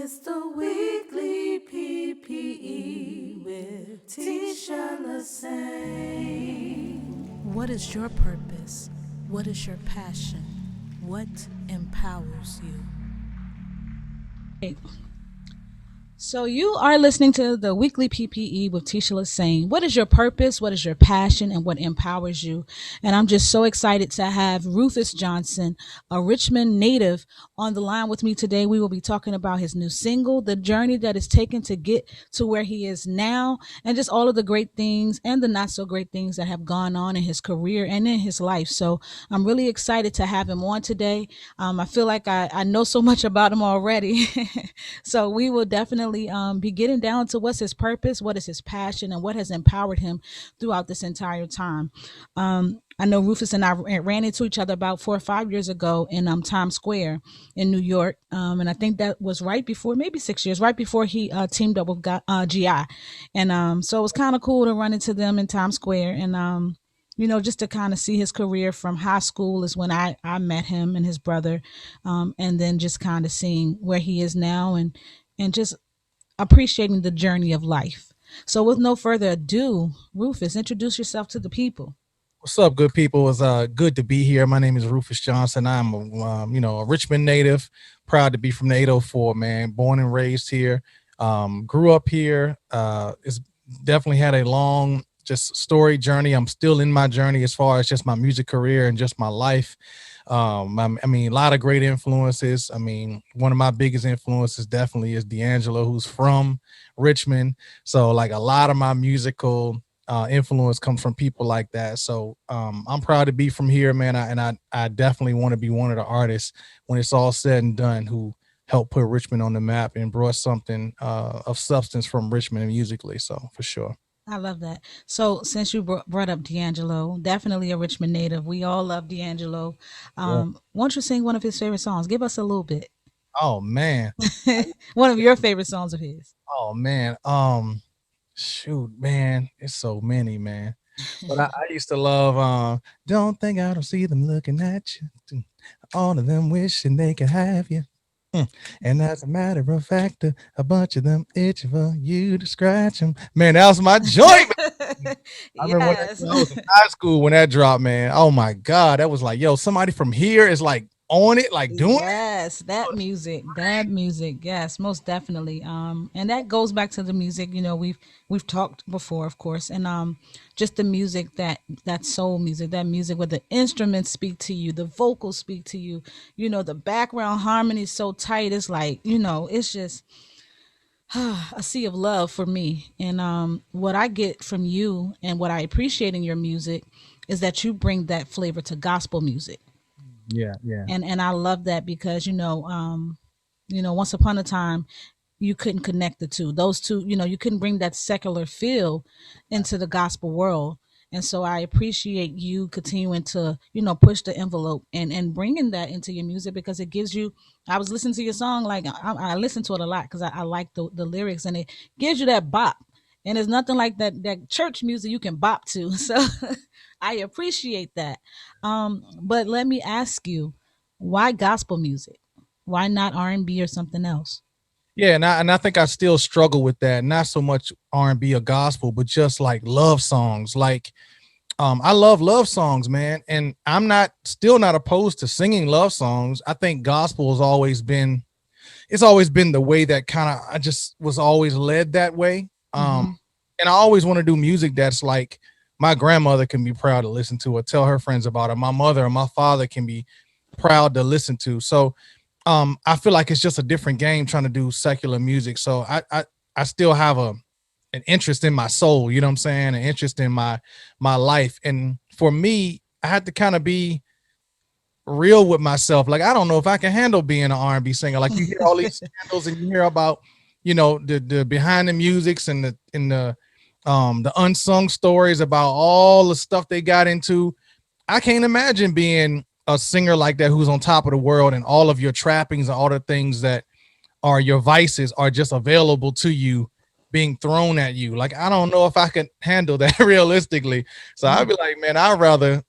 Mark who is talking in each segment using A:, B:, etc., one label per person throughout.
A: It's the weekly PPE with Tisha Lasane.
B: What is your purpose? What is your passion? What empowers you? So you are listening to the weekly PPE with Tisha Lasane. What is your purpose? What is your passion? And what empowers you? And I'm just so excited to have Rufus Johnson, a Richmond native, on the line with me today. We will be talking about his new single, the journey that is taken to get to where he is now, and just all of the great things and the not so great things that have gone on in his career and in his life. So I'm really excited to have him on today. I feel like I know so much about him already. So we will definitely be getting down to what's his purpose, what is his passion, and what has empowered him throughout this entire time. I know Rufus and I ran into each other about 4 or 5 years ago in Times Square in New York. And I think that was right before, maybe 6 years, right before he teamed up with GI. And so it was kind of cool to run into them in Times Square. And just to kind of see his career from high school is when I met him and his brother. And then just kind of seeing where he is now and just appreciating the journey of life. So with no further ado, Rufus, introduce yourself to the people.
C: What's up, good people? It's good to be here. My name is Rufus Johnson. I'm a Richmond native. Proud to be from the 804, man. Born and raised here. Grew up here. It's definitely had a long just story journey. I'm still in my journey as far as just my music career and just my life. A lot of great influences. I mean, one of my biggest influences definitely is D'Angelo, who's from Richmond. So like a lot of my musical influence comes from people like that. So I'm proud to be from here, man. I definitely want to be one of the artists when it's all said and done who helped put Richmond on the map and brought something of substance from Richmond musically. So for sure.
B: I love that. So since you brought up D'Angelo, definitely a Richmond native. We all love D'Angelo.
C: Yeah.
B: Why don't you sing one of his favorite songs? Give us a little bit.
C: Oh man.
B: One of your favorite songs of his.
C: Oh man. Shoot, man. It's so many, man. But I used to love Don't Think I Don't See Them Looking at You. All of them wishing they could have you. And as a matter of fact, a bunch of them itch for you to scratch them. Man, that was my joint. I remember when I was in high school when that dropped, man. Oh my God. That was like, yo, somebody from here is like on it, like doing it.
B: Yes, that music. Yes, most definitely. And that goes back to the music. We've talked before, of course, and just the music that soul music, that music where the instruments speak to you, the vocals speak to you. The background harmony is so tight. It's like it's just a sea of love for me. And what I get from you and what I appreciate in your music is that you bring that flavor to gospel music.
C: Yeah, yeah.
B: And I love that because once upon a time you couldn't connect the two. Those two, you couldn't bring that secular feel into the gospel world. And so I appreciate you continuing to, push the envelope and bringing that into your music because it gives you. I was listening to your song, like I listen to it a lot because I like the lyrics and it gives you that bop. And there's nothing like that church music you can bop to. So I appreciate that. But let me ask you, why gospel music? Why not R&B or something else?
C: Yeah, and I think I still struggle with that. Not so much R&B or gospel, but just like love songs. Like I love songs, man, and I'm not still not opposed to singing love songs. I think gospel has always been it's always been the way that kind of I just was always led that way.
B: Hmm.
C: And I always want to do music that's like my grandmother can be proud to listen to or tell her friends about it. My mother and my father can be proud to listen to. So I feel like it's just a different game trying to do secular music. So I still have an interest in my soul, you know what I'm saying? An interest in my life. And for me, I had to kind of be real with myself. Like I don't know if I can handle being an R&B singer. Like you hear all these scandals and you hear about, the behind the musics and the unsung stories about all the stuff they got into. I can't imagine being a singer like that who's on top of the world and all of your trappings and all the things that are your vices are just available to you being thrown at you. Like I don't know if I can handle that realistically. So I'd be like, man, I'd rather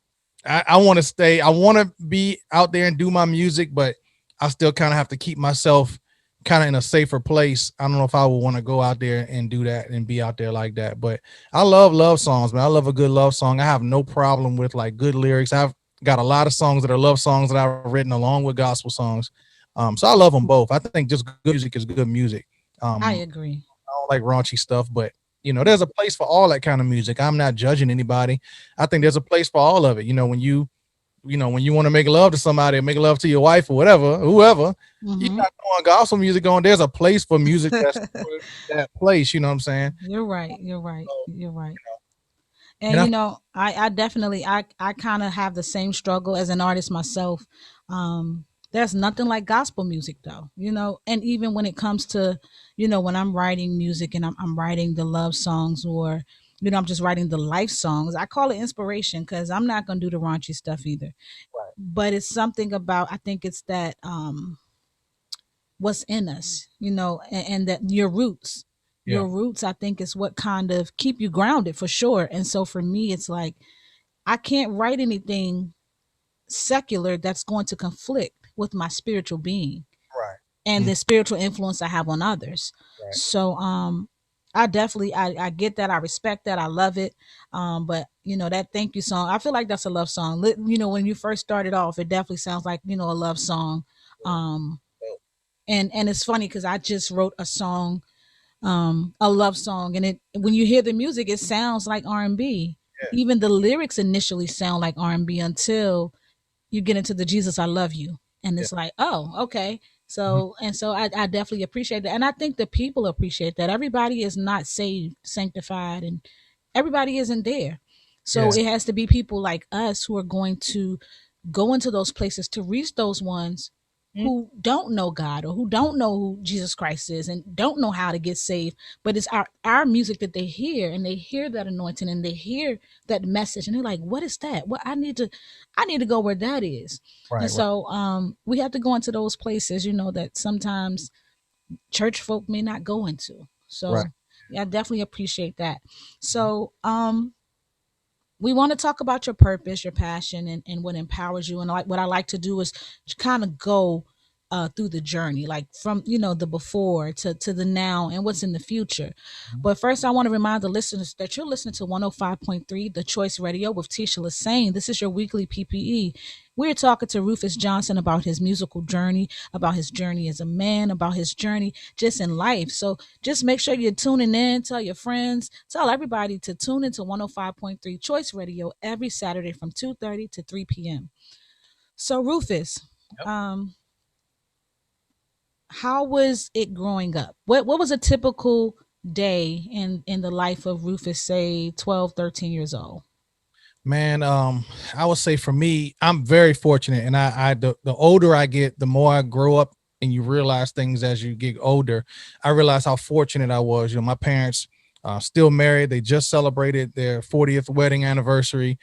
C: I want to stay, I want to be out there and do my music, but I still kind of have to keep myself kind of in a safer place. I don't know if I would want to go out there and do that and be out there like that. But I love love songs, man. I love a good love song. I have no problem with like good lyrics. I've got a lot of songs that are love songs that I've written along with gospel songs. So I love them both. I think just good music is good music.
B: I
C: Um,
B: agree.
C: I don't like raunchy stuff, but there's a place for all that kind of music. I'm not judging anybody. I think there's a place for all of it. When you want to make love to somebody, or make love to your wife or whatever, whoever, you're
B: Hmm.
C: not throwing gospel music on. There's a place for music that's for that place. You know what I'm saying?
B: You're right. You're right.
C: So,
B: You're right.
C: and
B: And
C: I,
B: I definitely I kind of have the same struggle as an artist myself. There's nothing like gospel music though, and even when it comes to, when I'm writing music and I'm writing the love songs, or I'm just writing the life songs, I call it inspiration because I'm not gonna do the raunchy stuff either.
C: right.
B: But it's something about, I think it's that what's in us, and that
C: Yeah.
B: your roots, I think, is what kind of keep you grounded for sure. And so for me, it's like I can't write anything secular that's going to conflict with my spiritual being
C: Right.
B: and
C: Mm,
B: the spiritual influence I have on others.
C: right.
B: So I definitely I get that, I respect that, I love it. But that thank you song, I feel like that's a love song. When you first started off, it definitely sounds like, a love song. Um and it's funny because I just wrote a song, a love song, and it when you hear the music, it sounds like R&B.
C: Yeah.
B: Even the lyrics initially sound like R&B until you get into the Jesus I love you, and
C: Yeah.
B: it's like, oh, okay.
C: Mhm.
B: So I definitely appreciate that, and I think the people appreciate that. Everybody is not saved, sanctified, and everybody isn't there. So
C: Yeah.
B: it has to be people like us who are going to go into those places to reach those ones
C: Mm,
B: who don't know God, or who don't know who Jesus Christ is, and don't know how to get saved. But it's our music that they hear, and they hear that anointing, and they hear that message, and they're like, what is that? What I need to go where that is. And
C: right. Right.
B: so we have to go into those places, that sometimes church folk may not go into.
C: Right.
B: So yeah, I definitely appreciate that. So we want to talk about your purpose, your passion, and what empowers you. And like what I like to do is kind of go through the journey, like from the before to the now and what's in the future.
C: Mhm.
B: But first, I want to remind the listeners that you're listening to 105.3 The Choice Radio with Tisha Lassane. This is your weekly PPE. We're talking to Rufus Johnson about his musical journey, about his journey as a man, about his journey just in life. So just make sure you're tuning in. Tell your friends, tell everybody to tune into 105.3 Choice Radio every Saturday from 2:30 to 3 p.m. So Rufus,
C: Yep.
B: how was it growing up? What was a typical day in the life of Rufus, say 12, 13 years old?
C: Man, I would say for me, I'm very fortunate, and the older I get, the more I grow up, and you realize things as you get older. I realized how fortunate I was. My parents still married. They just celebrated their 40th wedding anniversary.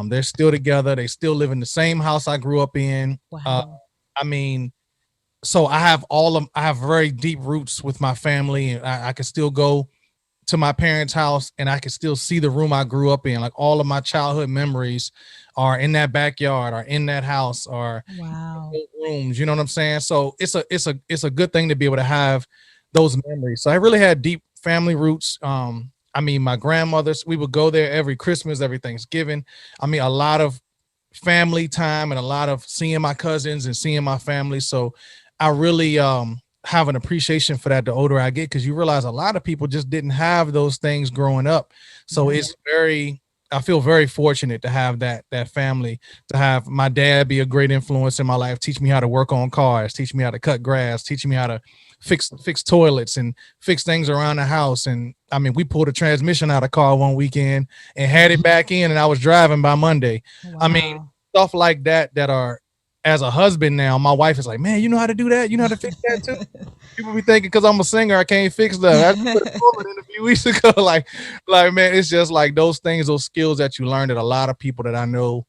C: They're still together. They still live in the same house I grew up in.
B: Wow.
C: I mean, so I have very deep roots with my family, and I can still go to my parents' house and I can still see the room I grew up in. Like all of my childhood memories are in that backyard or in that house or
B: Wow.
C: those rooms. You know what I'm saying? So it's a good thing to be able to have those memories. So I really had deep family roots. I mean, my grandmothers, we would go there every Christmas, every Thanksgiving. I mean, a lot of family time and a lot of seeing my cousins and seeing my family. So I really have an appreciation for that the older I get, because you realize a lot of people just didn't have those things growing up. So
B: Yeah.
C: it's I feel very fortunate to have that family, to have my dad be a great influence in my life, teach me how to work on cars, teach me how to cut grass, teach me how to fix toilets and fix things around the house. And I mean, we pulled a transmission out of car one weekend and had it back in, and I was driving by Monday. I mean,
B: Wow.
C: stuff like that are, as a husband now, my wife is like, man, you know how to do that? You know how to fix that too? People be thinking because I'm a singer, I can't fix that. I just put a comment in a few weeks ago. Like, man, it's just like those things, those skills that you learn that a lot of people that I know,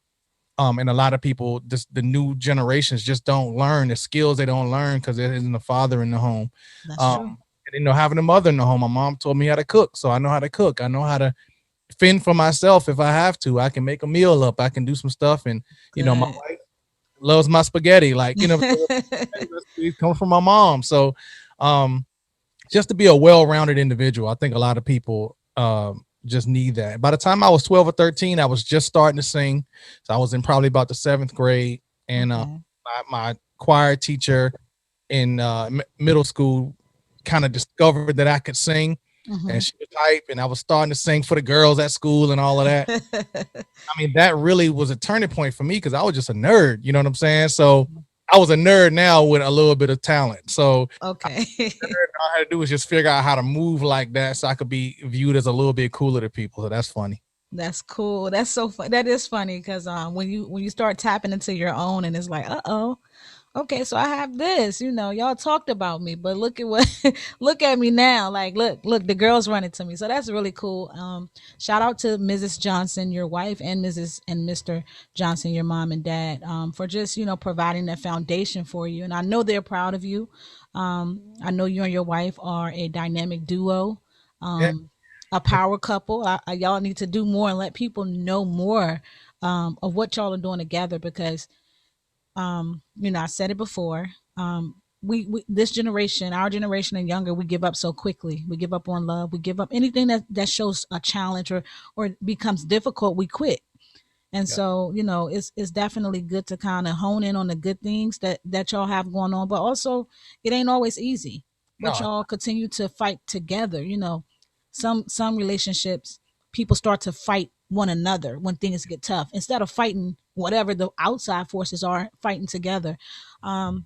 C: and a lot of people, just the new generations, just don't learn the skills. They don't learn because there isn't a father in the home.
B: That's
C: Um,
B: true.
C: and having a mother in the home. My mom told me how to cook, so I know how to cook. I know how to fend for myself if I have to. I can make a meal up. I can do some stuff, and my
B: Good.
C: wife loves my spaghetti. Like, spaghetti recipes come from my mom. So Um, just to be a well-rounded individual. I think a lot of people just need that. By the time I was 12 or 13, I was just starting to sing. So I was in probably about the seventh grade, and
B: Okay.
C: my choir teacher in middle school kind of discovered that I could sing, and
B: Hmm.
C: she was hype, and I was starting to sing for the girls at school and all of that. I mean, that really was a turning point for me because I was just a nerd. You know what I'm saying? So I was a nerd now with a little bit of talent. So
B: Okay.
C: all I had to do was just figure out how to move like that so I could be viewed as a little bit cooler to people. So that's funny.
B: That's cool. That's so fun. That is funny because when you start tapping into your own and it's like, uh-oh, okay, so I have this, y'all talked about me, but look at what look at me now. Like, look, the girls running to me. So that's really cool. Shout out to Mrs. Johnson, your wife, and Mrs. and Mr. Johnson, your mom and dad, for just, providing that foundation for you. And I know they're proud of you. I know you and your wife are a dynamic duo.
C: Yeah.
B: A power couple. Y'all need to do more and let people know more of what y'all are doing together because I said it before. We this generation, our generation and younger, we give up so quickly. We give up on love. We give up anything that shows a challenge or becomes difficult. We quit. And
C: Yeah.
B: so, it's definitely good to kind of hone in on the good things that y'all have going on, but also it ain't always easy. But
C: No.
B: y'all continue to fight together. Some relationships, people start to fight one another when things get tough instead of fighting whatever the outside forces are, fighting together.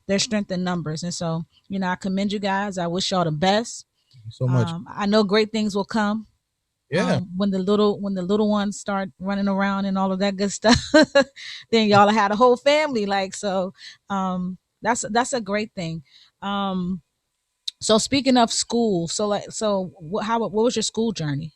B: There's strength in numbers, and so I commend you guys. I wish y'all the best.
C: Thank you so much.
B: I know great things will come
C: Yeah.
B: when the little ones start running around and all of that good stuff. Then y'all had a whole family, like, so. That's a great thing. um so speaking of school, what was your school journey?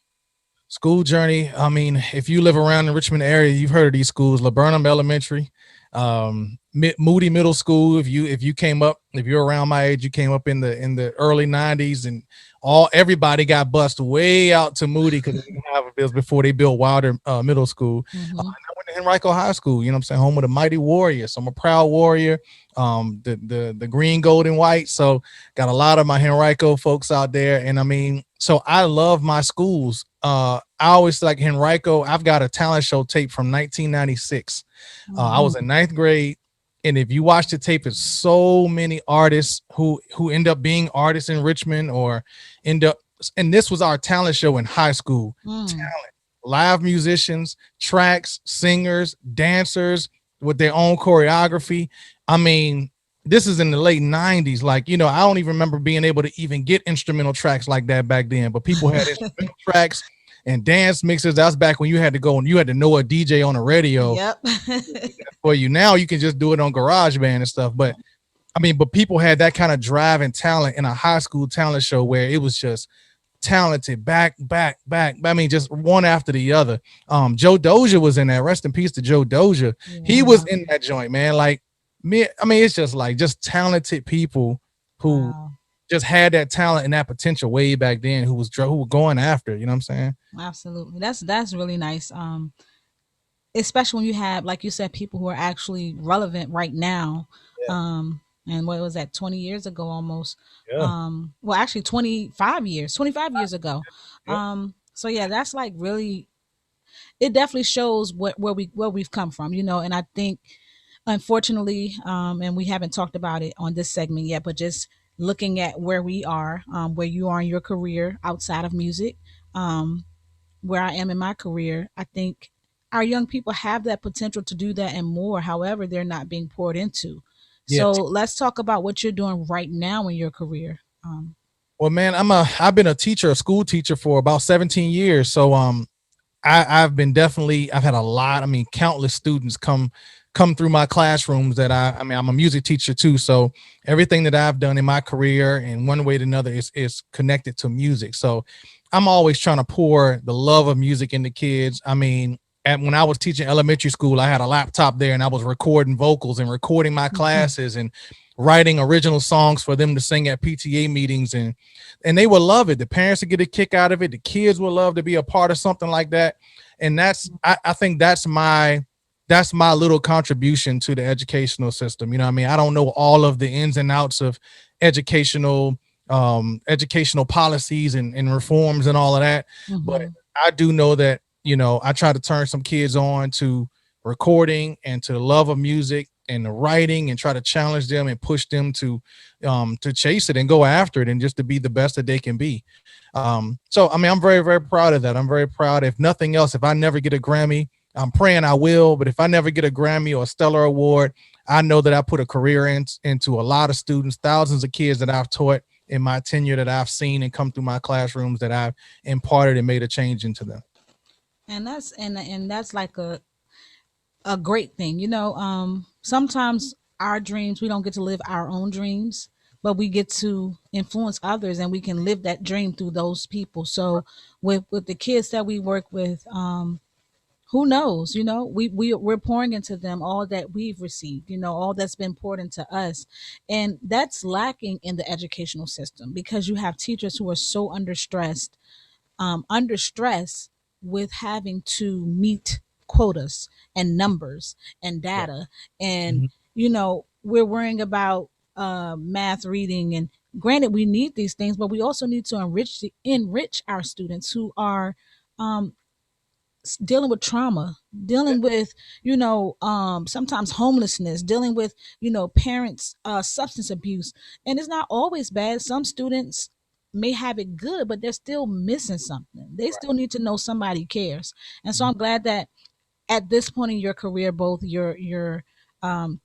C: School journey. I mean, if you live around the Richmond area, you've heard of these schools: Laburnum Elementary, Moody Middle School. If you came up, if you're around my age, you came up in the early '90s, and everybody got bused way out to Moody because they didn't have a bills before they built Wilder Middle School.
B: Hmm.
C: I went to Henrico High School. You know what I'm saying? Home of the mighty Warriors. So I'm a proud Warrior. The green, gold, and white. So got a lot of my Henrico folks out there, and I mean, so I love my schools. I always like Henrico. I've got a talent show tape from 1996. I was
B: Hmm.
C: in ninth grade, and if you watch the tape, it's so many artists who end up being artists in Richmond or end up. And this was our talent show in high school.
B: Mm.
C: Talent, live musicians, tracks, singers, dancers with their own choreography. I mean, this is in the late 90s. Like, I don't even remember being able to even get instrumental tracks like that back then, but people had instrumental tracks and dance mixes. That's back when you had to go and you had to know a DJ on the radio
B: Yep.
C: for you. Now you can just do it on GarageBand and stuff. But I mean, but people had that kind of drive and talent in a high school talent show where it was just talented back. I mean, just one after the other. Joe Doja was in that. Rest in peace to Joe Doja. He was
B: Yeah.
C: in that joint, man. Like me, I mean, it's just like just talented people who
B: Wow.
C: just had that talent and that potential way back then who were going after it, you know what I'm saying?
B: Absolutely. That's really nice. Especially when you have, like you said, people who are actually relevant right now.
C: Yeah.
B: And what was that, 20 years ago almost?
C: Yeah.
B: Well, actually 25 years ago.
C: Yeah.
B: So yeah, that's like really, it definitely shows where we've come from, and I think unfortunately, and we haven't talked about it on this segment yet, but just looking at where we are, where you are in your career outside of music, um, where I am in my career, I think our young people have that potential to do that and more. However, they're not being poured into.
C: Yeah.
B: So let's talk about what you're doing right now in your career.
C: Well, man, I've been a teacher, a school teacher for about 17 years. So I've had a lot, I mean, countless students come through my classrooms that I mean, I'm a music teacher too. So everything that I've done in my career in one way or another is connected to music. So I'm always trying to pour the love of music into kids. I mean, when I was teaching elementary school, I had a laptop there and I was recording vocals and recording my classes and writing original songs for them to sing at PTA meetings, and they would love it. The parents would get a kick out of it. The kids would love to be a part of something like that. And I think that's my little contribution to the educational system. You know what I mean? I don't know all of the ins and outs of educational educational policies and reforms and all of that. But
B: Mhm.
C: I do know that, I try to turn some kids on to recording and to the love of music and the writing, and try to challenge them and push them to chase it and go after it and just to be the best that they can be. So I mean, I'm very, very proud of that. I'm very proud. If nothing else, if I never get a Grammy, I'm praying I will, but if I never get a Grammy or a Stellar Award, I know that I put a career into a lot of students, thousands of kids that I've taught in my tenure, that I've seen and come through my classrooms, that I've imparted and made a change into them.
B: And that's like a great thing. Sometimes our dreams, we don't get to live our own dreams, but we get to influence others, and we can live that dream through those people. So with the kids that we work with, who knows, we're pouring into them all that we've received, all that's been poured into us. And that's lacking in the educational system, because you have teachers who are so under stress with having to meet quotas and numbers and
C: Yeah.
B: data. And,
C: Mhm.
B: we're worrying about math, reading, and granted, we need these things, but we also need to enrich our students who are um, dealing with trauma, dealing with, sometimes homelessness, dealing with, parents substance abuse. And it's not always bad. Some students may have it good, but they're still missing something. They still need to know somebody cares. And so I'm glad that at this point in your career, both your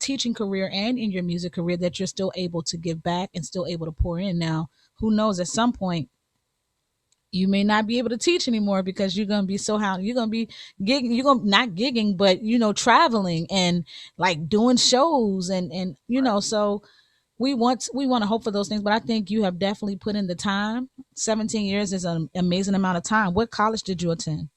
B: teaching career and in your music career, that you're still able to give back and still able to pour in. Now, who knows, at some point you may not be able to teach anymore, because you're gonna be so how you're gonna be gigging, you're gonna not gigging, but traveling and like doing shows, and so we want to hope for those things. But I think you have definitely put in the time. 17 years is an amazing amount of time. What college did you attend?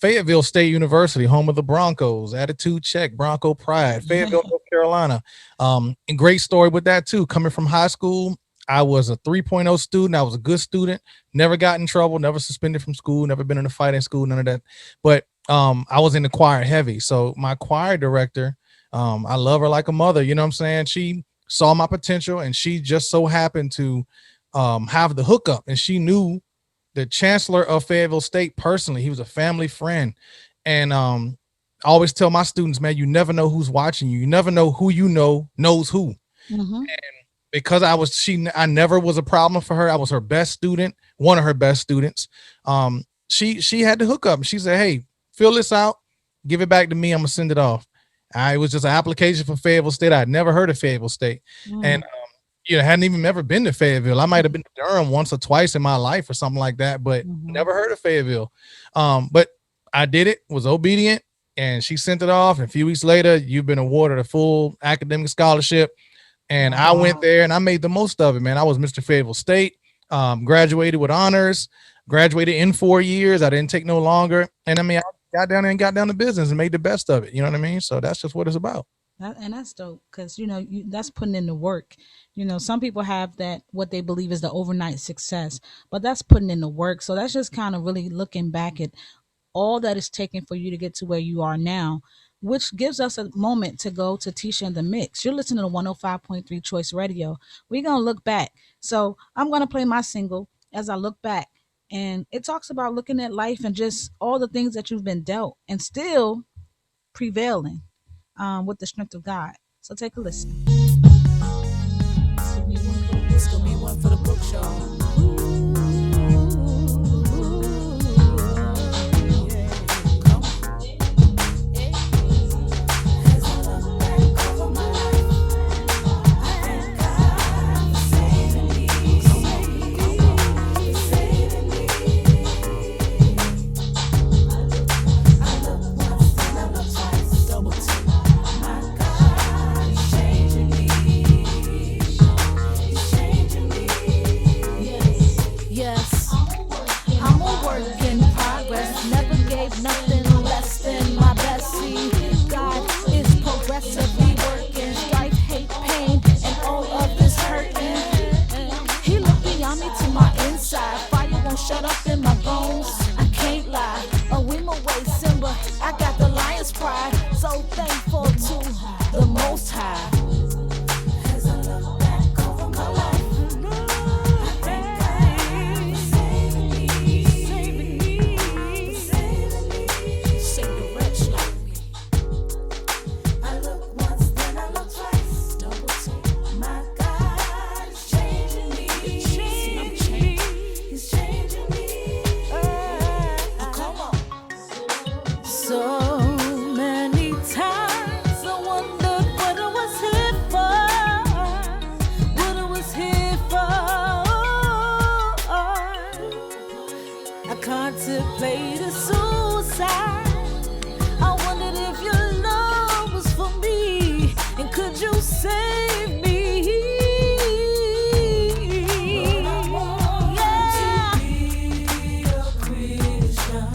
C: Fayetteville State University, home of the Broncos. Attitude check, Bronco pride. Fayetteville, North Carolina. And great story with that too. Coming from high school, I was a 3.0 student. I was a good student. Never got in trouble. Never suspended from school. Never been in a fight in school. None of that. But I was in the choir heavy. So my choir director, I love her like a mother. You know what I'm saying? She saw my potential, and she just so happened to have the hookup, and she knew the chancellor of Fayetteville State personally. He was a family friend. And I always tell my students, man, you never know who's watching you. You never know who knows who.
B: Mm-hmm.
C: Because I never was a problem for her. I was her best student, one of her best students. She had to hook up. She said, hey, fill this out, give it back to me. I'm gonna send it off. It was just an application for Fayetteville State. I'd never heard of Fayetteville State. And hadn't even ever been to Fayetteville. I might have been to Durham once or twice in my life or something like that, but never heard of Fayetteville. But I did it, was obedient, and she sent it off. And a few weeks later, you've been awarded a full academic scholarship. And I went there and I made the most of it, man. I was Mr. Fayetteville State, graduated with honors, graduated in 4 years. I didn't take no longer. And I mean, I got down there and got down to business and made the best of it. You know what I mean? So that's just what it's about.
B: And that's dope, because that's putting in the work. Some people have that, what they believe is the overnight success, but that's putting in the work. So that's just kind of really looking back at all that is taken for you to get to where you are now, which gives us a moment to go to Tisha in the Mix. You're listening to 105.3 Choice Radio. We're going to look back. So I'm going to play my single as I look back. And it talks about looking at life and just all the things that you've been dealt and still prevailing with the strength of God. So take a listen.
A: This gonna be one for the book show.
D: Yes, I'm a work in progress. Never gave nothing less than my best. See, God is progressively working. Strife, hate, pain, and all of this hurting. He looked beyond me to my inside. Fire won't shut up in my bones. I can't lie. A whim away, Simba. I got the lion's pride. So thankful to the Most High. As I look back over my life, to play the suicide. I wondered if your love was for me, and could you save me? Yeah. To be a Christian,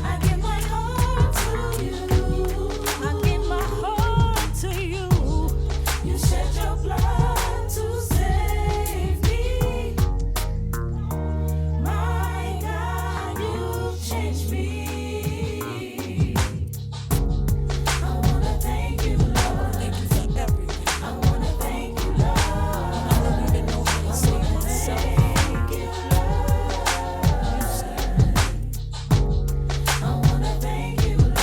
D: I give my heart to you. I give my heart to you. You shed your blood to save me. My God, you changed me. I wanna thank you, Lord.
A: Thank you for everything.
D: I wanna thank you, Lord.
A: I don't even know how to say myself.
D: Thank you, Lord. I wanna thank you, Lord.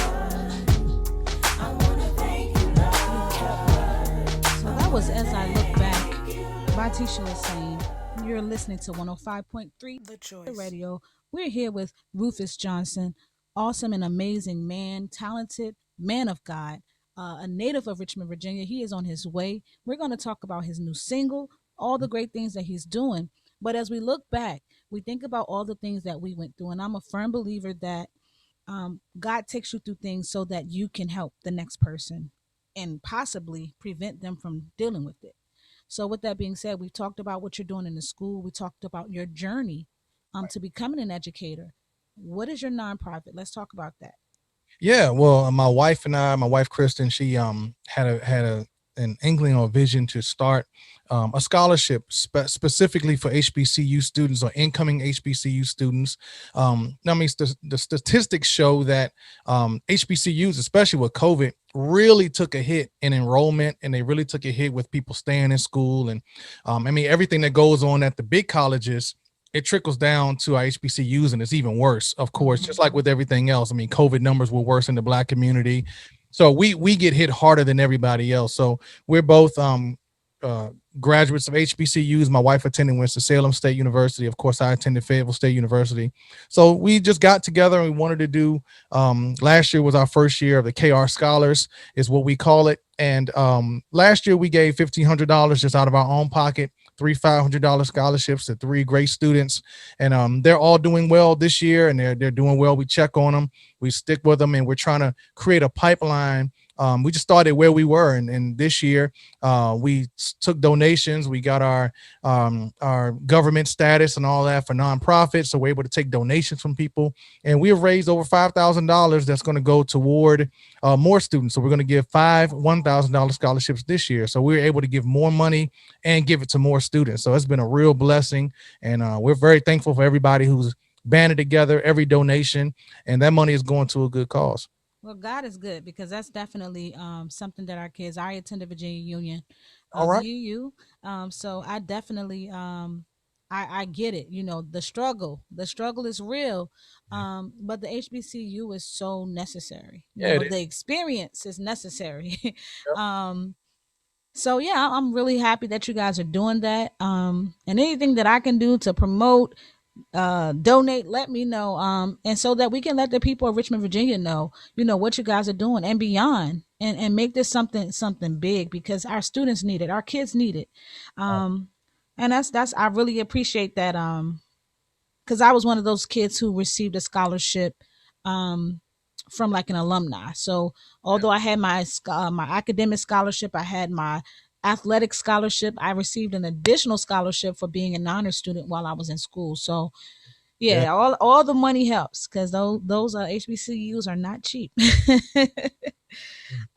D: I wanna thank you, Lord.
B: So that was As I Look Back by Tisha Hussein. You're listening to 105.3
A: The
B: The
A: choice.
B: Radio. We're here with Rufus Johnson, awesome and amazing man, talented man of God, a native of Richmond, Virginia. He is on his way. We're going to talk about his new single, all the great things that he's doing. But as we look back, we think about all the things that we went through. And I'm a firm believer that God takes you through things so that you can help the next person and possibly prevent them from dealing with it. So, with that being said, we've talked about what you're doing in the school. We talked about your journey to becoming an educator. What is your nonprofit? Let's talk about that.
C: Yeah, well, my wife and I, my wife Kristen, she had a an inkling or vision to start a scholarship specifically for HBCU students or incoming HBCU students. I mean, the statistics show that HBCUs, especially with COVID, really took a hit in enrollment, and they really took a hit with people staying in school. And I mean, everything that goes on at the big colleges, it trickles down to our HBCUs, and it's even worse, of course, just like with everything else. I mean, COVID numbers were worse in the Black community. So we get hit harder than everybody else. So we're both graduates of HBCUs. My wife attended Winston-Salem State University. Of course, I attended Fayetteville State University. So we just got together and we wanted to do, last year was our first year of the KR Scholars is what we call it. And last year we gave $1,500 just out of our own pocket, 3 $500 scholarships to 3 great students. And they're all doing well this year, and they're doing well. We check on them, we stick with them, and we're trying to create a pipeline. We just started where we were, and this year we took donations. We got our government status and all that for nonprofits, so we're able to take donations from people, and we have raised over $5,000 that's going to go toward more students. So we're going to give 5 $1,000 scholarships this year. So we were able to give more money and give it to more students. So it's been a real blessing, and we're very thankful for everybody who's banded together, every donation, and that money is going to a good cause.
B: Well, God is good because that's definitely something that our kids. I attended Virginia Union,
C: All right.
B: UU, so I definitely I get it. You know, the struggle is real, but the HBCU is so necessary. You
C: Yeah,
B: know,
C: it is.
B: the experience is necessary.
C: Yep.
B: um, so yeah, I'm really happy that you guys are doing that. And anything that I can do to promote, donate, let me know. And so that we can let the people of Richmond, Virginia know, you know, what you guys are doing and beyond, and make this something big because our students need it, our kids need it. Um, and that's I really appreciate that. Because I was one of those kids who received a scholarship, um, from like an alumni. So although I had my academic scholarship, I had my athletic scholarship. I received an additional scholarship for being an honor student while I was in school. So
C: Yeah.
B: yeah, all the money helps because those HBCUs are not cheap.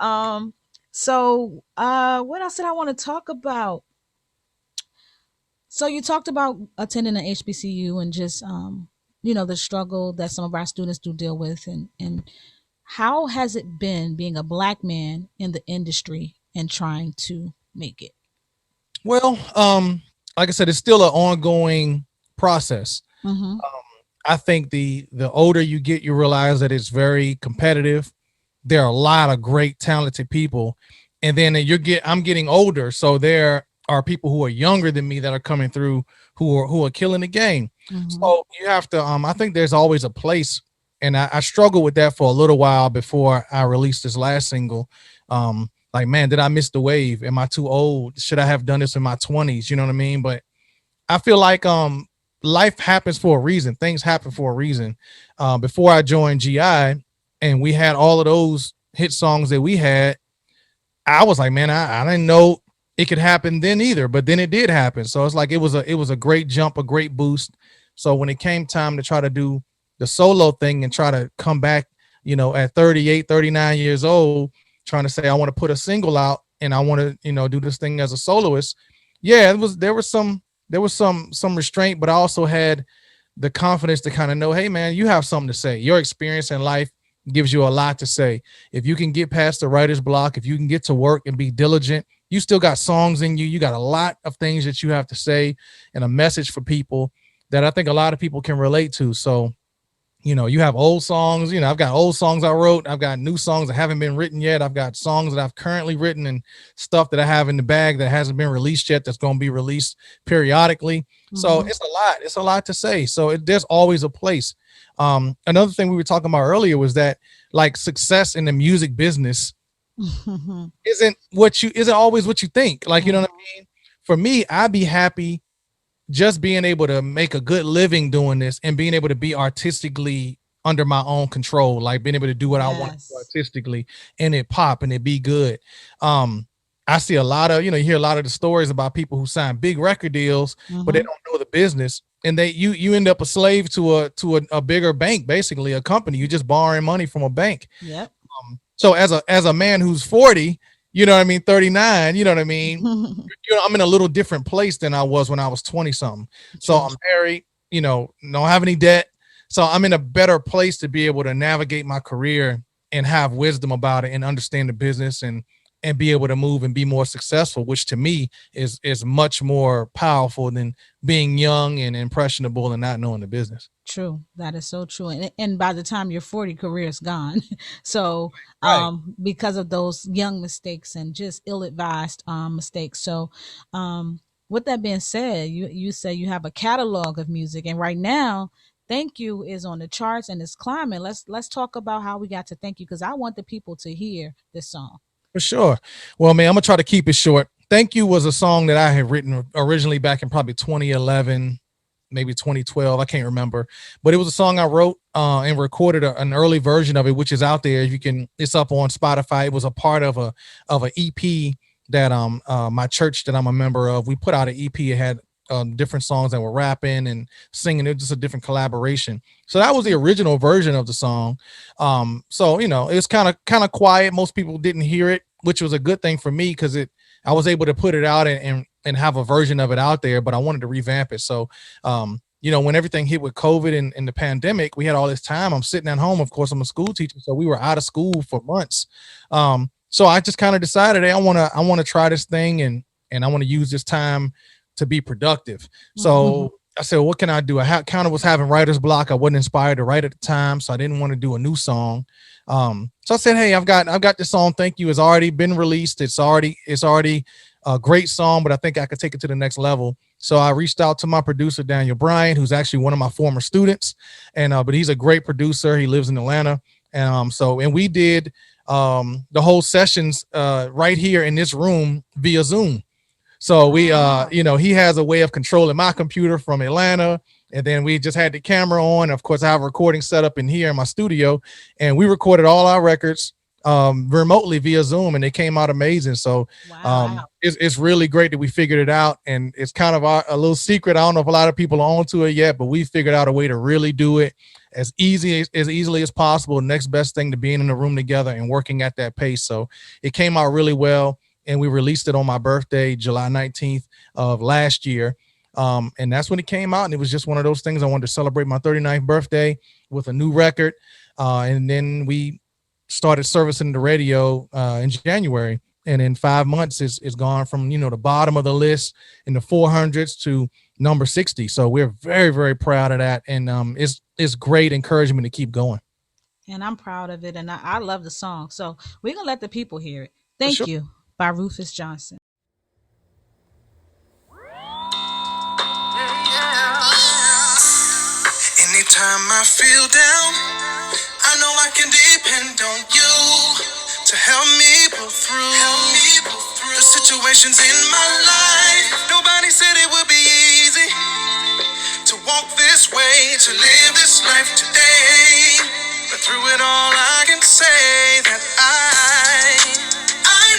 B: um, so what else did I want to talk about? So you talked about attending an HBCU and just you know, the struggle that some of our students do deal with, and how has it been being a Black man in the industry and trying to make it?
C: Well, like I said, it's still an ongoing process.
B: Mm-hmm.
C: I think the older you get, you realize that it's very competitive. There are a lot of great, talented people, and then I'm getting older, so there are people who are younger than me that are coming through who are killing the game.
B: Mm-hmm.
C: So you have to. I think there's always a place, and I struggled with that for a little while before I released this last single. Like, man, did I miss the wave? Am I too old? Should I have done this in my 20s? You know what I mean? But I feel like life happens for a reason. Things happen for a reason. Before I joined GI, and we had all of those hit songs that we had, I was like, man, I didn't know it could happen then either, but then it did happen. So it's like it was a great jump, a great boost. So when it came time to try to do the solo thing and try to come back, at 38, 39 years old, trying to say I want to put a single out and I want to, do this thing as a soloist. Yeah, there was some restraint, but I also had the confidence to kind of know, hey man, you have something to say. Your experience in life gives you a lot to say. If you can get past the writer's block, if you can get to work and be diligent, you still got songs in you. You got a lot of things that you have to say and a message for people that I think a lot of people can relate to. So, you have old songs, I've got old songs I wrote. I've got new songs that haven't been written yet. I've got songs that I've currently written and stuff that I have in the bag that hasn't been released yet. That's going to be released periodically. So
B: Mm-hmm.
C: it's a lot. It's a lot to say. So there's always a place. Another thing we were talking about earlier was that like success in the music business
B: Mm-hmm.
C: isn't always what you think. Like, you know what I mean? For me, I'd be happy just being able to make a good living doing this and being able to be artistically under my own control, like being able to do what I want to do
B: Yes.
C: artistically and it pop and it be good. Um, I see a lot of, you hear a lot of the stories about people who sign big record deals, but they
B: Mm-hmm.
C: don't know the business. And you end up a slave to a bigger bank, basically a company. You're just borrowing money from a bank.
B: Yep.
C: So as a man who's 40, 39, you know what I mean? I'm in a little different place than I was when I was 20 something. So
B: True.
C: I'm married, don't have any debt. So I'm in a better place to be able to navigate my career and have wisdom about it and understand the business and be able to move and be more successful, which to me is much more powerful than being young and impressionable and not knowing the business.
B: True. That is so true. And by the time you're 40, career is gone. So,
C: Right.
B: because of those young mistakes and just ill-advised mistakes. So, with that being said, you say you have a catalog of music, and right now, Thank You is on the charts and it's climbing. Let's talk about how we got to Thank You because I want the people to hear this song.
C: For sure. Well, man, I'm gonna try to keep it short. Thank You was a song that I had written originally back in probably 2011, maybe 2012. I can't remember, but it was a song I wrote and recorded an early version of it, which is out there. You can, it's up on Spotify. It was a part of an EP that my church that I'm a member of. We put out an EP. It had different songs that were rapping and singing. It was just a different collaboration. So that was the original version of the song. So it's kind of quiet. Most people didn't hear it, which was a good thing for me because I was able to put it out and have a version of it out there, but I wanted to revamp it. So when everything hit with COVID and the pandemic, we had all this time. I'm sitting at home. Of course, I'm a school teacher, so we were out of school for months. So I just kind of decided, hey, I want to try this thing and I want to use this time to be productive.
B: Mhm.
C: So I said, what can I do? I kind of was having writer's block. I wasn't inspired to write at the time, so I didn't want to do a new song. So I said, hey, I've got this song. Thank You. It's already been released. It's already a great song, but I think I could take it to the next level. So I reached out to my producer Daniel Bryan, who's actually one of my former students, and but he's a great producer. He lives in Atlanta, and we did the whole sessions right here in this room via Zoom. So we, he has a way of controlling my computer from Atlanta. And then we just had the camera on. Of course, I have a recording set up in here in my studio. And we recorded all our records remotely via Zoom. And they came out amazing. So
B: Wow.
C: it's really great that we figured it out. And it's kind of a little secret. I don't know if a lot of people are onto it yet, but we figured out a way to really do it as easily as possible. Next best thing to being in the room together and working at that pace. So it came out really well and we released it on my birthday, July 19th of last year. And that's when it came out. And it was just one of those things. I wanted to celebrate my 39th birthday with a new record. And then we started servicing the radio in January. And in 5 months, it's gone from, the bottom of the list in the 400s to number 60. So we're very, very proud of that. And it's great encouragement to keep going.
B: And I'm proud of it. And I love the song. So we're going to let the people hear it.
C: For
B: Thank
C: sure.
B: You by Rufus Johnson.
A: Anytime I feel down, I know I can depend on you to help me pull through. The situations in my life, nobody said it would be easy to walk this way to live this life today. But through it all, I can say that I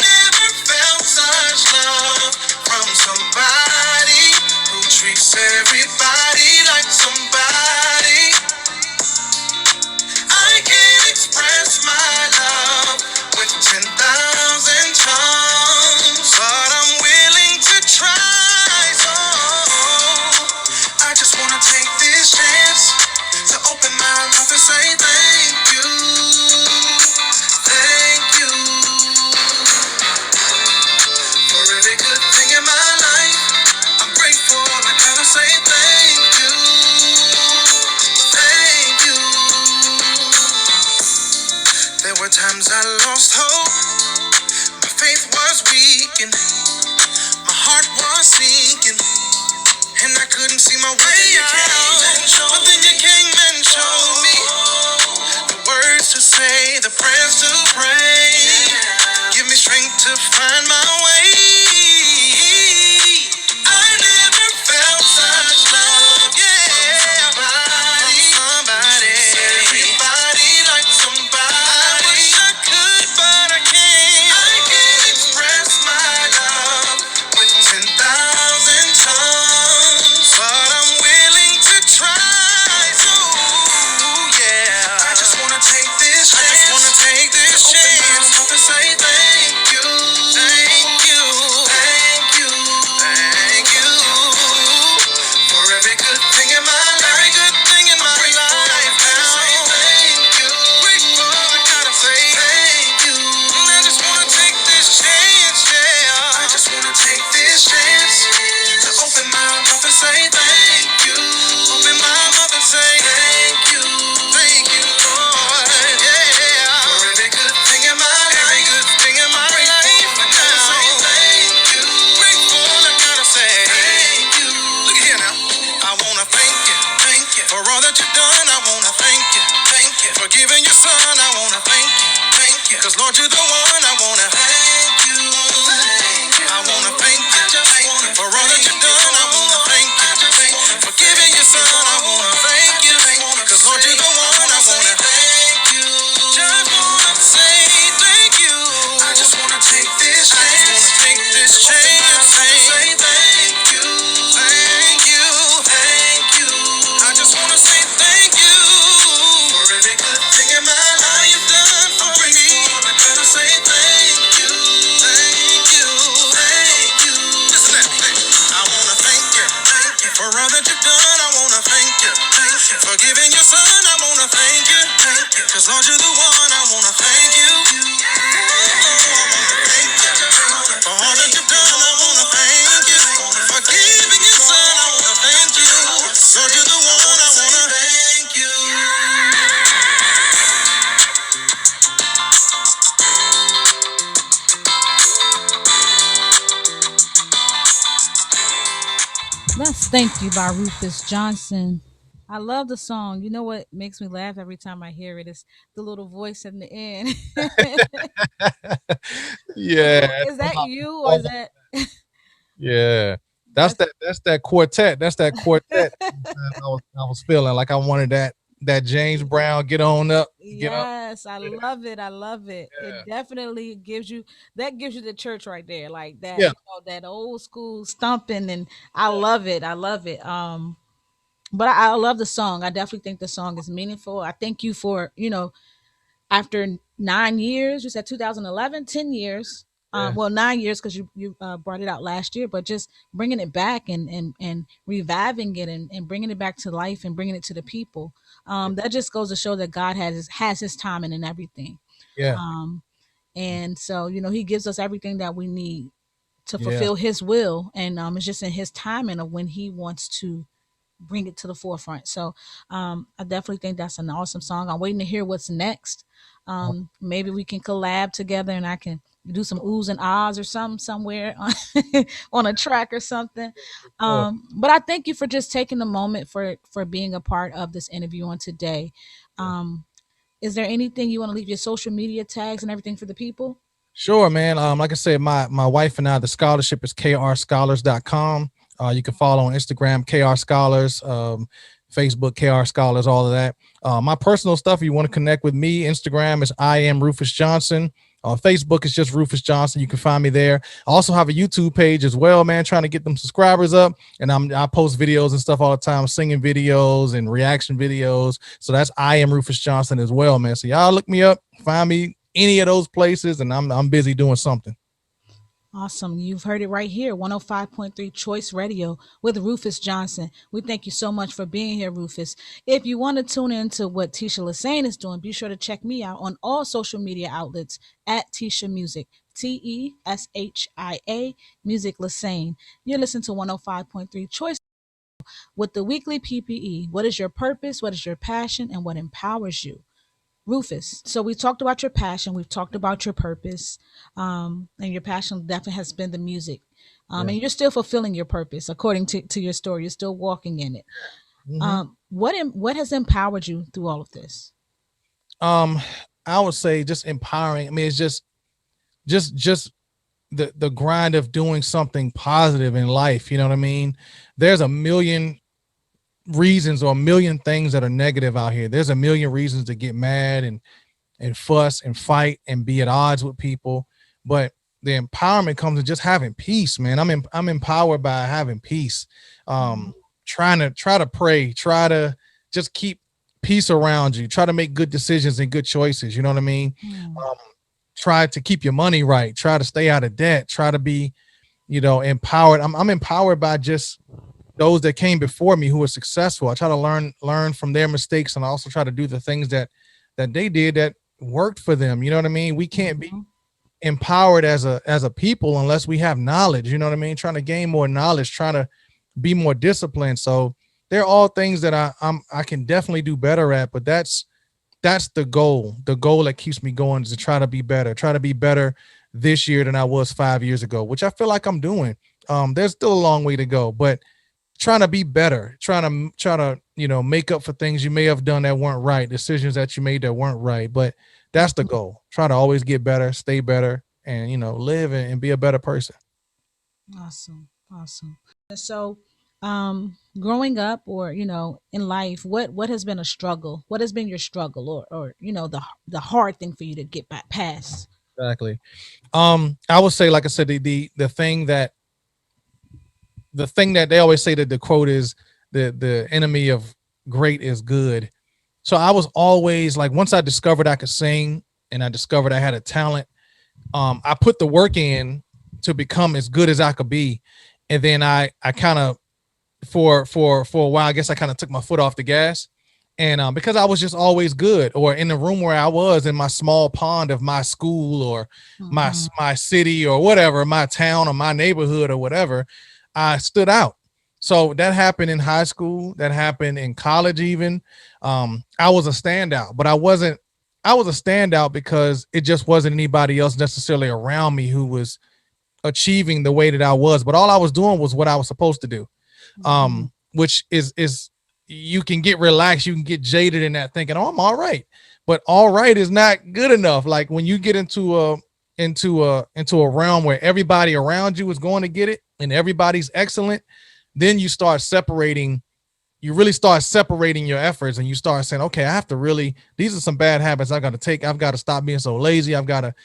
A: never felt such love from somebody who treats everybody like somebody. I can't express my love with 10,000 tongues, but I'm willing to try. So I just wanna take this chance to open my mouth and say thank you, thank you for every good thing in my life. I'm grateful. I gotta say thank you, thank you. There were times I lost hope, my faith was weak, and my heart was sinking, and I couldn't see my way out. But then you came and showed me the words to say, the prayers to pray. Give me strength to find my way. I never felt such love, yeah, from somebody. Everybody like somebody. I wish I could, but I can't. I can't express my love with 10,000 tongues, but I'm willing to try. So yeah, I just wanna take this chance. I just wanna take this chance to say thank you, thank you, thank you, thank you for every good thing in my life. Every good thing in my life now. Thank you. Grateful, I gotta say thank you. I just wanna take this chance, yeah. I just wanna take this chance to open my mouth and say thank you. Open my mouth and say thank you, Lord, yeah. For every good thing in my life, every good thing in my life now. Say thank you. Grateful, I gotta say thank you. Look here now. I wanna thank you for all that you've done. I wanna thank you for giving your son. I wanna thank you, 'cause Lord, you're the one. I wanna thank you, I wanna thank you for all that you've done. I wanna thank you for giving your son. I wanna thank you, 'cause Lord, you're the one. I wanna thank you, just wanna say thank you. I just wanna take this chance, take this chance, say thank you, thank you, thank you. I just wanna say thank you for every good thing in my life you've done for me. I gotta say thank you, thank you, thank you. Listen to that. I wanna thank you for all that you've done. I wanna thank you for giving your son. I wanna thank you, 'cause Lord, you're the one. I wanna thank you. Thank you for all that you've done. I wanna thank you for giving your son. I wanna thank you. Lord, you're the one. I wanna thank you.
B: That's Thank You by Rufus Johnson. I love the song. You know what makes me laugh every time I hear it is the little voice in the end.
C: Yeah.
B: Is that you or is that
C: Yeah. That's
B: that's
C: that quartet. That's that quartet. I was feeling like I wanted that James Brown get on up, get up.
B: yes, I
C: Yeah.
B: love it. I love it.
C: Yeah.
B: It definitely gives you the church right there. Like that,
C: Yeah.
B: that old school stomping and I love it. I love it. But I love the song. I definitely think the song is meaningful. I thank you for, after 9 years, you said 2011, 10 years.
C: Yeah.
B: Well, 9 years because you brought it out last year, but just bringing it back and reviving it and bringing it back to life and bringing it to the people. That just goes to show that God has his timing and everything.
C: Yeah.
B: Um, and so, he gives us everything that we need to
C: Yeah.
B: fulfill his will. And it's just in his timing of when he wants to bring it to the forefront. So I definitely think that's an awesome song. I'm waiting to hear what's next. Maybe we can collab together and I can do some oohs and ahs or something somewhere on, on a track or something.
C: Sure.
B: But I thank you for just taking a moment for being a part of this interview on today. Um, is there anything you want to leave your social media tags and everything for the people?
C: Sure, man. Like I said, my wife and I, the scholarship is krscholars.com. You can follow on Instagram, KR Scholars. Facebook, KR Scholars, all of that. My personal stuff, if you want to connect with me, Instagram is I am Rufus Johnson. Facebook is just Rufus Johnson. You can find me there. I also have a YouTube page as well, man, trying to get them subscribers up. And I post videos and stuff all the time, singing videos and reaction videos. So that's I am Rufus Johnson as well, man. So y'all look me up, find me any of those places, and I'm busy doing something.
B: Awesome. You've heard it right here, 105.3 Choice Radio with Rufus Johnson. We thank you so much for being here, Rufus. If you want to tune into what Tisha Lassane is doing, be sure to check me out on all social media outlets at Tisha Music, TESHIA Music Lassane. You're listening to 105.3 Choice with the weekly PPE. What is your purpose? What is your passion? And what empowers you? Rufus, so we talked about your passion, we've talked about your purpose, and your passion definitely has been the music.
C: Yeah.
B: And you're still fulfilling your purpose according to your story. You're still walking in it.
C: Mm-hmm.
B: What has empowered you through all of this?
C: Um, I would say just empowering. I mean, it's just the grind of doing something positive in life. You know what I mean? There's a million reasons or a million things that are negative out here. There's a million reasons to get mad and fuss and fight and be at odds with people. But the empowerment comes in just having peace, man. I'm empowered by having peace. Trying to pray, try to just keep peace around you, try to make good decisions and good choices. You know what I mean? Try to keep your money right, try to stay out of debt, try to be, empowered. I'm empowered by just those that came before me who were successful. I try to learn from their mistakes, and I also try to do the things that they did that worked for them. You know what I mean? We can't be empowered as a people unless we have knowledge. You know what I mean? Trying to gain more knowledge, trying to be more disciplined. So they're all things that I can definitely do better at. But that's the goal. The goal that keeps me going is to try to be better this year than I was 5 years ago, which I feel like I'm doing. There's still a long way to go, but trying to be better, trying to make up for things you may have done that weren't right, decisions that you made that weren't right. But that's the goal. Try to always get better, stay better, and live and be a better person.
B: Awesome. So, growing up, or in life, what has been a struggle? What has been your struggle, or the hard thing for you to get back past?
C: Exactly. I would say, like I said, the thing that they always say, that the quote is, the enemy of great is good. So I was always like, once I discovered I could sing and I discovered I had a talent, I put the work in to become as good as I could be. And then I kind of, for a while, I guess I kind of took my foot off the gas. And because I was just always good, or in the room where I was in my small pond of my school, or my city, or whatever, my town or my neighborhood or whatever, I stood out. So that happened in high school. That happened in college even. I was a standout, but I was a standout because it just wasn't anybody else necessarily around me who was achieving the way that I was. But all I was doing was what I was supposed to do. Which is you can get relaxed, you can get jaded in that thinking, oh, I'm all right. But all right is not good enough. Like when you get into a realm where everybody around you is going to get it and everybody's excellent, then you really start separating your efforts, and you start saying, okay, I have to really, these are some bad habits I got to take. I've got to stop being so lazy. I've got to,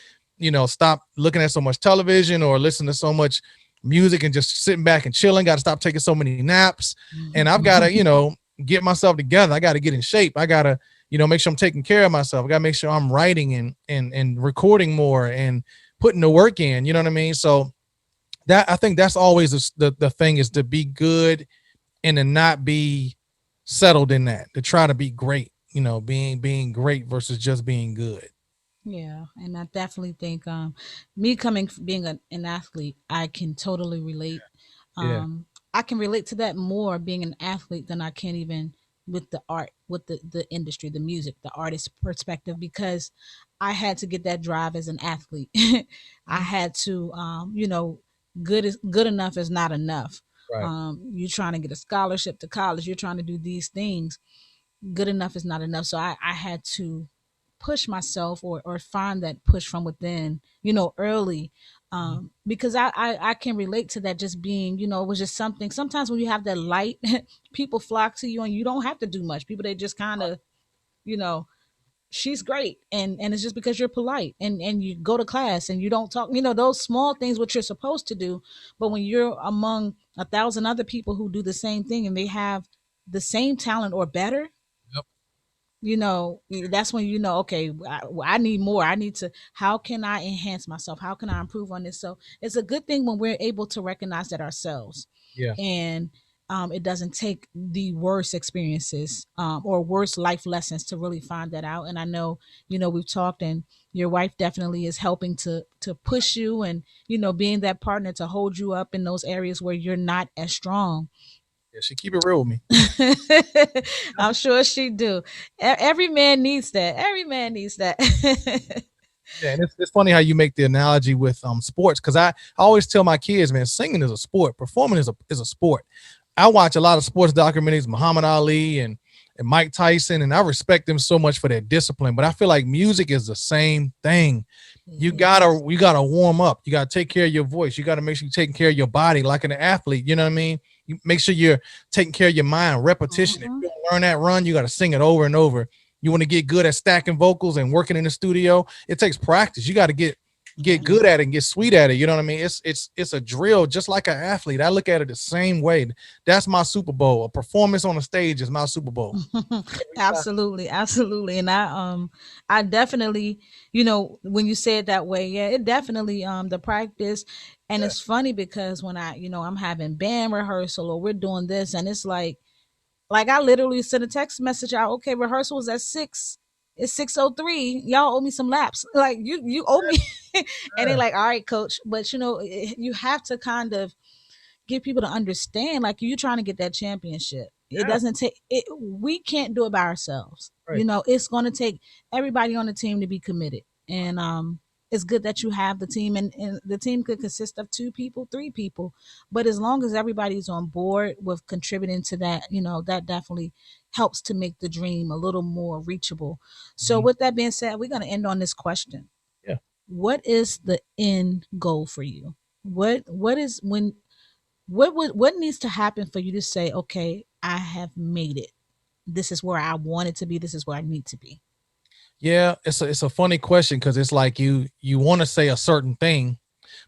C: stop looking at so much television or listen to so much music and just sitting back and chilling. Got to stop taking so many naps. And I've got to, get myself together. I got to get in shape. I got to, make sure I'm taking care of myself. I got to make sure I'm writing and recording more and putting the work in, you know what I mean? So I think that's always the thing, is to be good and to not be settled in that, to try to be great, being great versus just being good.
B: Yeah, and I definitely think me being an athlete, I can totally relate.
C: Yeah.
B: I can relate to that more being an athlete than I can even with the art, with the industry, the music, the artist perspective, because I had to get that drive as an athlete. I had to, good enough is not enough.
C: Right.
B: You're trying to get a scholarship to college. You're trying to do these things. Good enough is not enough. So I had to push myself, or find that push from within, early, Because I can relate to that, just being, it was just something. Sometimes when you have that light, people flock to you and you don't have to do much. People, they just kind of, you know, she's great, and it's just because you're polite and you go to class and you don't talk, those small things what you're supposed to do. But when you're among 1,000 other people who do the same thing and they have the same talent or better,
C: Yep.
B: that's when okay, I need more. I need to, how can I enhance myself? How can I improve on this? So it's a good thing when we're able to recognize that ourselves.
C: Yeah.
B: And it doesn't take the worst experiences or worst life lessons to really find that out. And I know, we've talked, and your wife definitely is helping to push you, and being that partner to hold you up in those areas where you're not as strong.
C: Yeah. She keep it real with me.
B: I'm sure she do. Every man needs that. Every man needs that.
C: Yeah, and it's funny how you make the analogy with sports, because I always tell my kids, man, singing is a sport, performing is a sport. I watch a lot of sports documentaries, Muhammad Ali and Mike Tyson, and I respect them so much for their discipline. But I feel like music is the same thing. You gotta warm up. You gotta take care of your voice. You gotta make sure you're taking care of your body like an athlete. You know what I mean? You make sure you're taking care of your mind. Repetition. If
B: Mhm.
C: you don't learn that run, you gotta sing it over and over. You want to get good at stacking vocals and working in the studio. It takes practice. You got to get good at it and get sweet at it. You know what I mean? It's a drill, just like an athlete. I look at it the same way. That's my Super Bowl. A performance on the stage is my Super Bowl.
B: Absolutely, absolutely. And I definitely, when you say it that way, yeah, it definitely the practice. And
C: Yeah.
B: it's funny because when I'm having band rehearsal or we're doing this, and it's like I literally sent a text message out, okay, rehearsal is at 6. It's 6:03. Y'all owe me some laps. Like you owe me. And they like, all right, coach. But you have to kind of get people to understand, like, you trying to get that championship. It
C: Yeah.
B: doesn't take it. We can't do it by ourselves.
C: Right.
B: It's going to take everybody on the team to be committed. And it's good that you have the team, and the team could consist of 2 people, 3 people, but as long as everybody's on board with contributing to that, that definitely helps to make the dream a little more reachable. So
C: Mhm.
B: with that being said, we're going to end on this question.
C: Yeah.
B: What is the end goal for you? What is when what needs to happen for you to say, okay, I have made it. This is where I wanted to be. This is where I need to be.
C: Yeah. It's a funny question, because it's like you want to say a certain thing,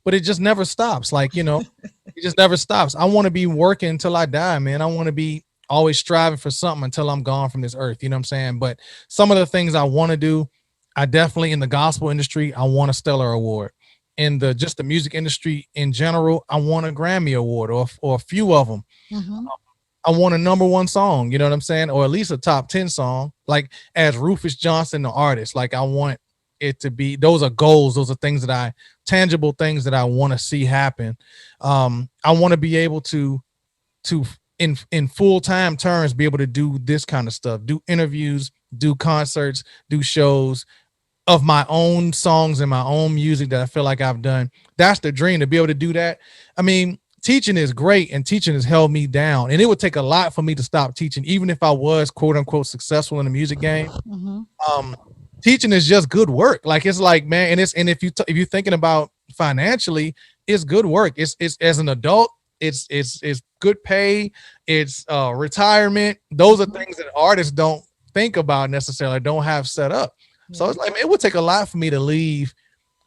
C: but it just never stops. Like, it just never stops. I want to be working until I die, man. I want to be always striving for something until I'm gone from this earth. You know what I'm saying? But some of the things I want to do, I definitely, in the gospel industry, I want a Stellar Award. In the just the music industry in general, I want a Grammy Award, or a few of them.
B: Mm-hmm.
C: I want a number one song, you know what I'm saying? Or at least a top 10 song, like as Rufus Johnson, the artist. Like, I want it to be, those are goals. Those are things tangible things that I want to see happen. I want to be able to in full-time terms, be able to do this kind of stuff, do interviews, do concerts, do shows of my own songs and my own music that I feel like I've done. That's the dream, to be able to do that. I mean, teaching is great, and teaching has held me down, and it would take a lot for me to stop teaching, even if I was quote unquote successful in the music game.
B: Mm-hmm.
C: um Teaching is just good work. Like, it's like, man, and if you're thinking about financially, it's good work. It's as an adult, it's good pay, it's retirement. Those are things that artists don't think about necessarily, don't have set up. So
B: Yeah.
C: it's like, man, it would take a lot for me to leave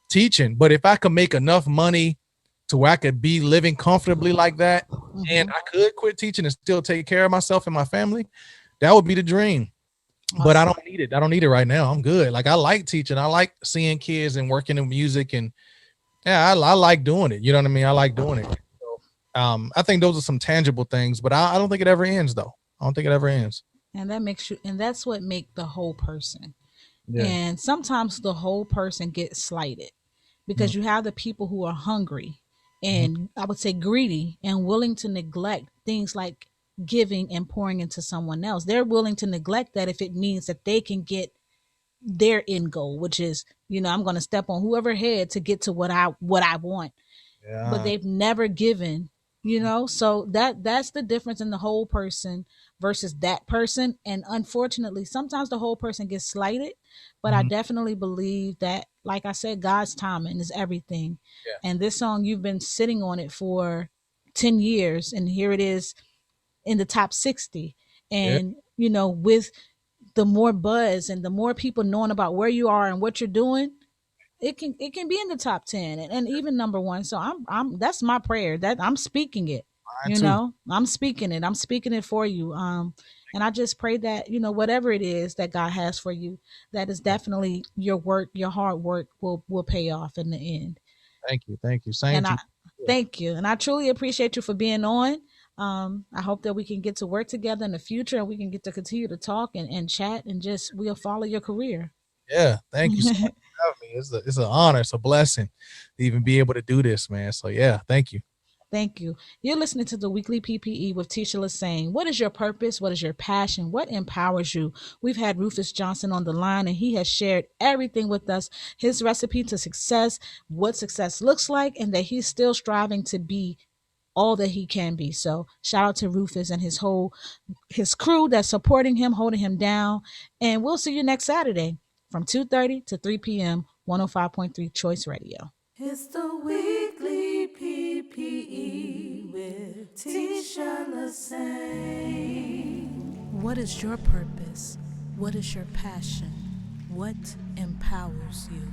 C: teaching, but if I could make enough money to where I could be living comfortably like that, and
B: Mm-hmm.
C: I could quit teaching and still take care of myself and my family, that would be the dream. But I
B: Awesome.
C: don't need it. I don't need it right now. I'm good. Like, I like teaching. I like seeing kids and working in music, and yeah, I like doing it. You know what I mean? I like doing it. So, I think those are some tangible things, but I don't think it ever ends though. I don't think it ever ends.
B: And that's what make the whole person.
C: Yeah.
B: And sometimes the whole person gets slighted
C: Mhm.
B: because you have the people who are hungry
C: Mhm.
B: and, I would say, greedy and willing to neglect things like giving and pouring into someone else. They're willing to neglect that if it means that they can get their end goal, which is, I'm going to step on whoever head to get to what I want. But
C: Yeah.
B: they've never given, so that's the difference in the whole person versus that person. And unfortunately, sometimes the whole person gets slighted. But I
C: Mhm.
B: definitely believe that, like I said, God's timing is everything.
C: Yeah.
B: And this song, you've been sitting on it for 10 years, and here it is in the top 60.
C: Yeah.
B: And, with the more buzz and the more people knowing about where you are and what you're doing, it can be in the top 10, and even number one. So I'm that's my prayer, that I'm speaking it.
C: Mine too.
B: I'm speaking it for you. And I just pray that, whatever it is that God has for you, that is
C: Yeah.
B: definitely your work, your hard work will pay off in the end.
C: Thank you. Thank you. Same
B: And
C: to
B: I
C: you. Yeah.
B: thank you, and I truly appreciate you for being on. I hope that we can get to work together in the future, and we can get to continue to talk and chat, and just we'll follow your career.
C: Yeah. Thank you so much for having me. It's an honor. It's a blessing to even be able to do this, man. So yeah, thank you.
B: Thank you. You're listening to the weekly PPE with Tisha saying, what is your purpose? What is your passion? What empowers you? We've had Rufus Johnson on the line, and he has shared everything with us, his recipe to success, what success looks like, and that he's still striving to be all that he can be. So shout out to Rufus and his crew that's supporting him, holding him down. And we'll see you next Saturday from 2:30 to 3 p.m. 105.3 Choice Radio.
D: It's the weekly PPE with Tisha Lasane. What is your purpose? What is your passion? What empowers you?